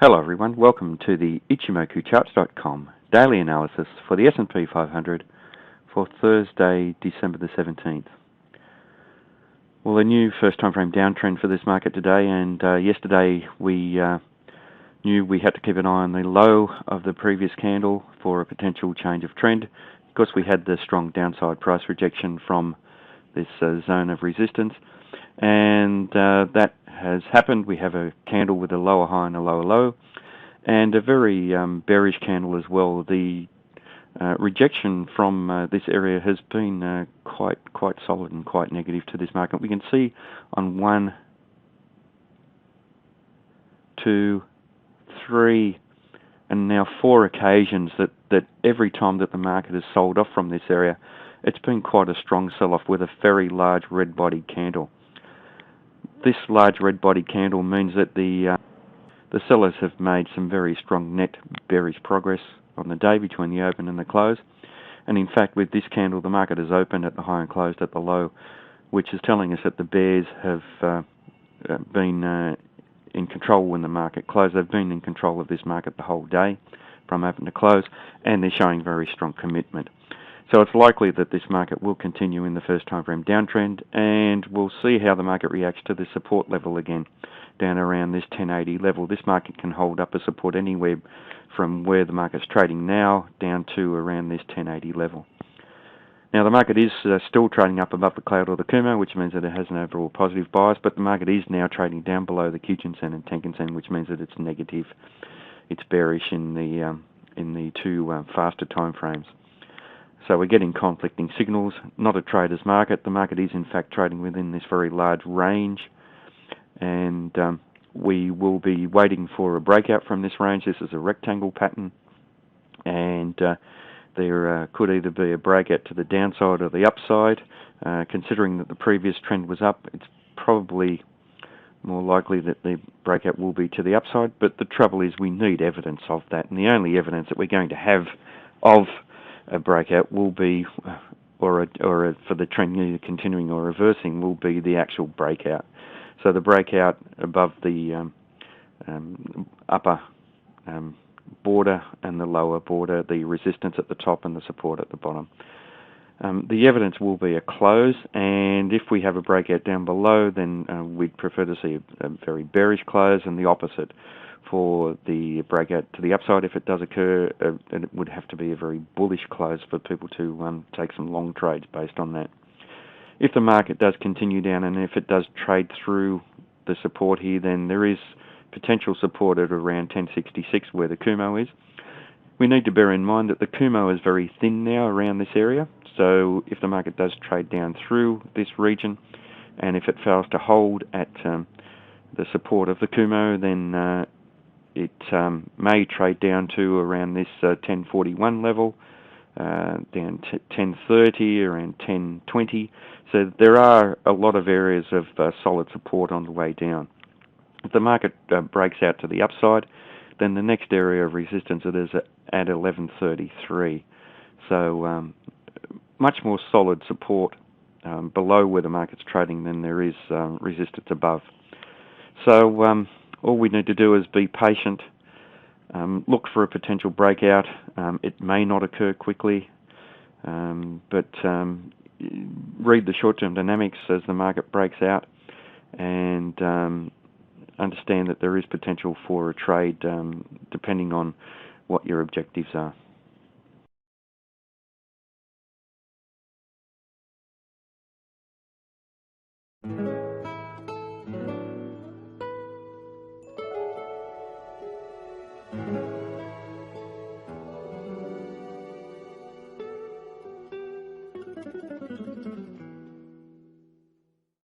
Hello everyone, welcome to the Ichimoku daily analysis for the SP 500 for Thursday, December the 17th. Well, a new first time frame downtrend for this market today, and yesterday we knew we had to keep an eye on the low of the previous candle for a potential change of trend. Of course, we had the strong downside price rejection from this zone of resistance, and that has happened. We have a candle with a lower high and a lower low, and a very bearish candle as well. The rejection from this area has been quite solid and quite negative to this market. We can see on 1, 2, 3, and now 4 occasions that every time that the market has sold off from this area, it's been quite a strong sell-off with a very large red-bodied candle. This large red-bodied candle means that the sellers have made some very strong net bearish progress on the day between the open and the close. And in fact, with this candle, the market has opened at the high and closed at the low, which is telling us that the bears have been in control when the market closed. They've been in control of this market the whole day from open to close, and they're showing very strong commitment. So it's likely that this market will continue in the first time frame downtrend, and we'll see how the market reacts to the support level again, down around this 1080 level. This market can hold up a support anywhere from where the market's trading now down to around this 1080 level. Now the market is still trading up above the cloud or the Kumo, which means that it has an overall positive bias, but the market is now trading down below the Kijun-sen and Tenkan-sen, which means that it's negative. It's bearish in the two faster time frames. So we're getting conflicting signals, not a trader's market. The market is in fact trading within this very large range, and we will be waiting for a breakout from this range. This is a rectangle pattern, and there could either be a breakout to the downside or the upside. Considering that the previous trend was up, it's probably more likely that the breakout will be to the upside, but the trouble is we need evidence of that, and the only evidence that we're going to have of a breakout will be, or for the trend either continuing or reversing, will be the actual breakout. So the breakout above the upper border and the lower border, the resistance at the top and the support at the bottom. The evidence will be a close, and if we have a breakout down below, then we'd prefer to see a very bearish close, and the opposite for the breakout to the upside. If it does occur, it would have to be a very bullish close for people to take some long trades based on that. If the market does continue down, and if it does trade through the support here, then there is potential support at around 1066 where the Kumo is. We need to bear in mind that the Kumo is very thin now around this area, so if the market does trade down through this region, and if it fails to hold at the support of the Kumo, then it may trade down to around this 1041 level, down to 1030, around 1020. So there are a lot of areas of solid support on the way down. If the market breaks out to the upside, then the next area of resistance it is at 1133. So much more solid support below where the market's trading than there is resistance above. So all we need to do is be patient, look for a potential breakout. It may not occur quickly, but read the short-term dynamics as the market breaks out, and understand that there is potential for a trade depending on what your objectives are.